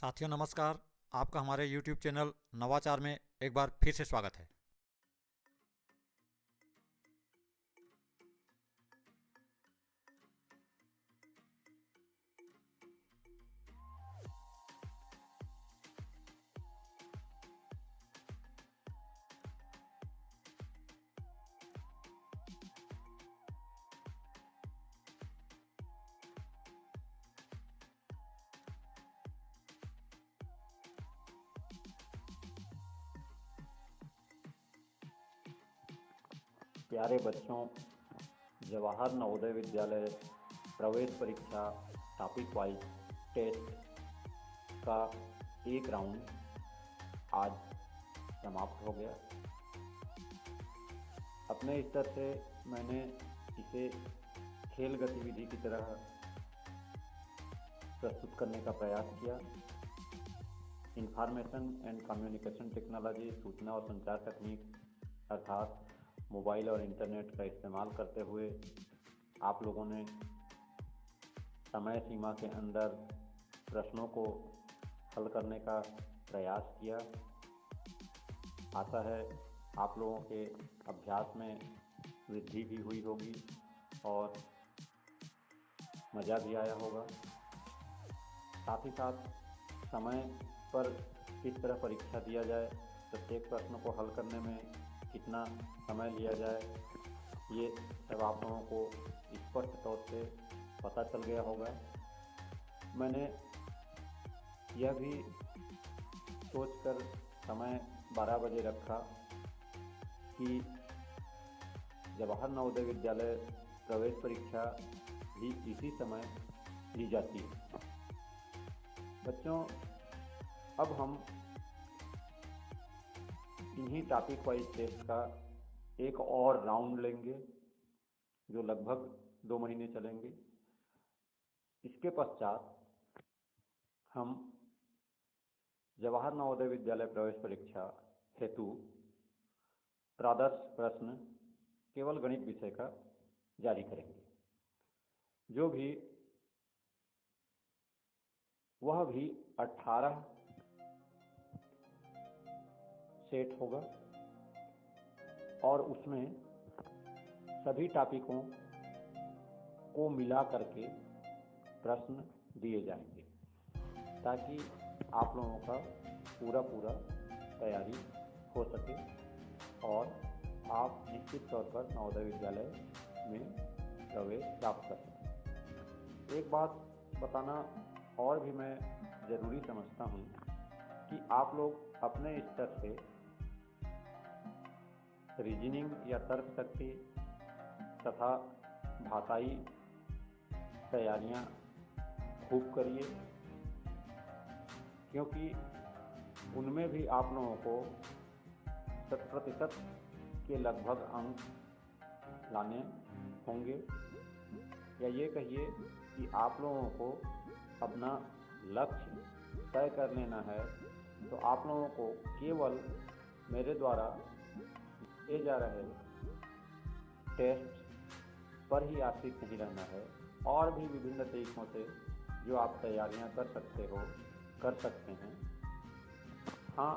साथियों नमस्कार। आपका हमारे YouTube चैनल नवाचार में एक बार फिर से स्वागत है। प्यारे बच्चों, जवाहर नवोदय विद्यालय प्रवेश परीक्षा टॉपिक वाइज टेस्ट का एक राउंड आज समाप्त हो गया। अपने स्तर से मैंने इसे खेल गतिविधि की तरह प्रस्तुत करने का प्रयास किया। इंफॉर्मेशन एंड कम्युनिकेशन टेक्नोलॉजी, सूचना और संचार तकनीक अर्थात मोबाइल और इंटरनेट का इस्तेमाल करते हुए आप लोगों ने समय सीमा के अंदर प्रश्नों को हल करने का प्रयास किया। आशा है आप लोगों के अभ्यास में वृद्धि भी हुई होगी और मज़ा भी आया होगा। साथ ही साथ समय पर किस तरह परीक्षा दिया जाए, प्रत्येक प्रश्न को हल करने में कितना समय लिया जाए, ये सब आप लोगों को स्पष्ट तौर से पता चल गया होगा। मैंने यह भी सोचकर समय 12 बजे रखा कि जवाहर नवोदय विद्यालय प्रवेश परीक्षा भी इसी समय ली जाती है। बच्चों, अब हम इन्हीं टॉपिक वाइज टेस्ट का एक और राउंड लेंगे जो लगभग 2 महीने चलेंगे। इसके पश्चात हम जवाहर नवोदय विद्यालय प्रवेश परीक्षा हेतु प्रादर्श प्रश्न केवल गणित विषय का जारी करेंगे, जो भी वह भी 18 सेट होगा और उसमें सभी टॉपिकों को मिला करके प्रश्न दिए जाएंगे ताकि आप लोगों का पूरा तैयारी हो सके और आप निश्चित तौर पर नवोदय विद्यालय में प्रवेश प्राप्त कर सकें। एक बात बताना और भी मैं ज़रूरी समझता हूँ कि आप लोग अपने स्तर से रीजनिंग या तर्क शक्ति तथा भाषाई तैयारियां खूब करिए, क्योंकि उनमें भी आप लोगों को 100% के लगभग अंक लाने होंगे। या ये कहिए कि आप लोगों को अपना लक्ष्य तय कर लेना है, तो आप लोगों को केवल मेरे द्वारा किए जा रहे टेस्ट पर ही आश्रित नहीं रहना है। और भी विभिन्न तरीकों से जो आप तैयारियां कर सकते हैं। हाँ,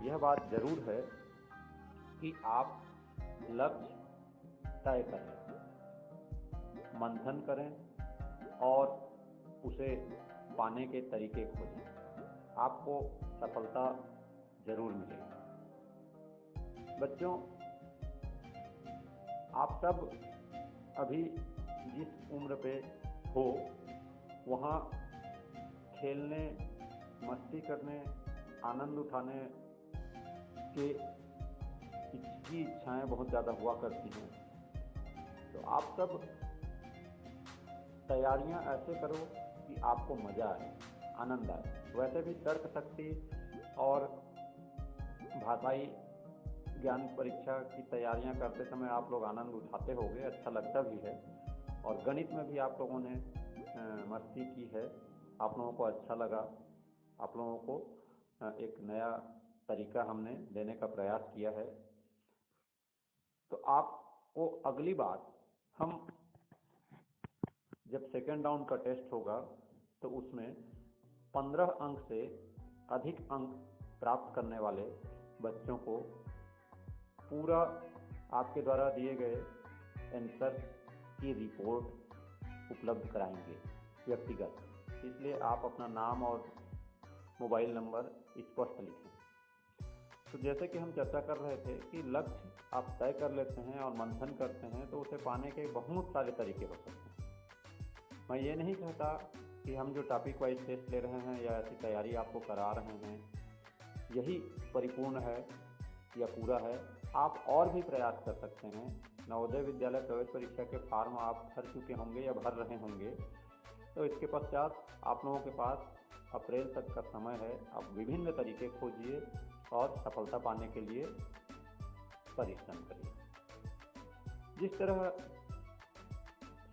यह बात ज़रूर है कि आप लक्ष्य तय करें, मंथन करें और उसे पाने के तरीके खोजें। आपको सफलता ज़रूर मिलेगी। बच्चों, आप सब अभी जिस उम्र पे हो वहाँ खेलने, मस्ती करने, आनंद उठाने की इच्छाएं बहुत ज़्यादा हुआ करती हैं। तो आप सब तैयारियां ऐसे करो कि आपको मज़ा आए, आनंद आए। वैसे भी तर्क शक्ति और भाषाई ज्ञान परीक्षा की तैयारियां करते समय आप लोग आनंद उठाते होंगे, अच्छा लगता भी है। और गणित में भी आप लोगों ने मस्ती की है, आप लोगों को अच्छा लगा। आप लोगों को एक नया तरीका हमने देने का प्रयास किया है। तो आपको अगली बार हम जब सेकेंड राउंड का टेस्ट होगा तो उसमें 15 अंक से अधिक अंक प्राप्त करने वाले बच्चों को पूरा आपके द्वारा दिए गए आंसर की रिपोर्ट उपलब्ध कराएंगे व्यक्तिगत। इसलिए आप अपना नाम और मोबाइल नंबर स्पष्ट लिखें। तो जैसे कि हम चर्चा कर रहे थे कि लक्ष्य आप तय कर लेते हैं और मंथन करते हैं तो उसे पाने के बहुत सारे तरीके हो सकते हैं। मैं ये नहीं कहता कि हम जो टॉपिक वाइज टेस्ट ले रहे हैं या ऐसी तैयारी आपको करा रहे हैं यही परिपूर्ण है या पूरा है। आप और भी प्रयास कर सकते हैं। नवोदय विद्यालय प्रवेश परीक्षा के फॉर्म आप भर चुके होंगे या भर रहे होंगे, तो इसके पश्चात आप लोगों के पास अप्रैल तक का समय है। आप विभिन्न तरीके खोजिए और सफलता पाने के लिए परिश्रम करिए। जिस तरह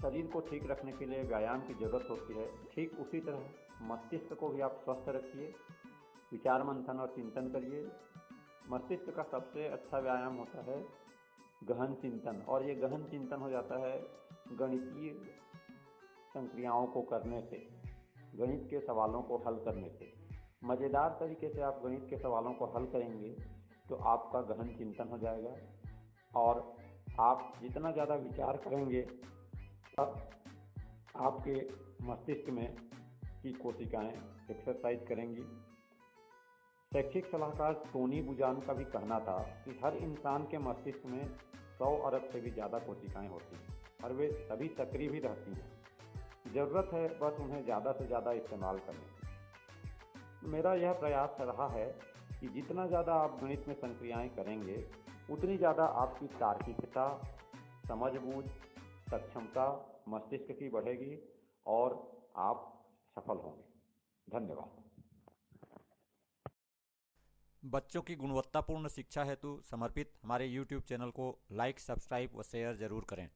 शरीर को ठीक रखने के लिए व्यायाम की जरूरत होती है, ठीक उसी तरह मस्तिष्क को भी आप स्वस्थ रखिए, विचार मंथन और चिंतन करिए। मस्तिष्क का सबसे अच्छा व्यायाम होता है गहन चिंतन, और ये गहन चिंतन हो जाता है गणितीय संक्रियाओं को करने से, गणित के सवालों को हल करने से। मज़ेदार तरीके से आप गणित के सवालों को हल करेंगे तो आपका गहन चिंतन हो जाएगा, और आप जितना ज़्यादा विचार करेंगे तब आपके मस्तिष्क में की कोशिकाएं एक्सरसाइज करेंगी। शैक्षिक सलाहकार टोनी बुजान का भी कहना था कि हर इंसान के मस्तिष्क में 100 अरब से भी ज़्यादा कोशिकाएं होती हैं और वे सभी सक्रिय भी रहती हैं। ज़रूरत है बस उन्हें ज़्यादा से ज़्यादा इस्तेमाल करने की। मेरा यह प्रयास रहा है कि जितना ज़्यादा आप गणित में संक्रियाएं करेंगे उतनी ज़्यादा आपकी तार्किकता, समझबूझ, सक्षमता मस्तिष्क की बढ़ेगी और आप सफल होंगे। धन्यवाद। बच्चों की गुणवत्तापूर्ण शिक्षा हेतु समर्पित हमारे YouTube चैनल को लाइक, सब्सक्राइब व शेयर जरूर करें।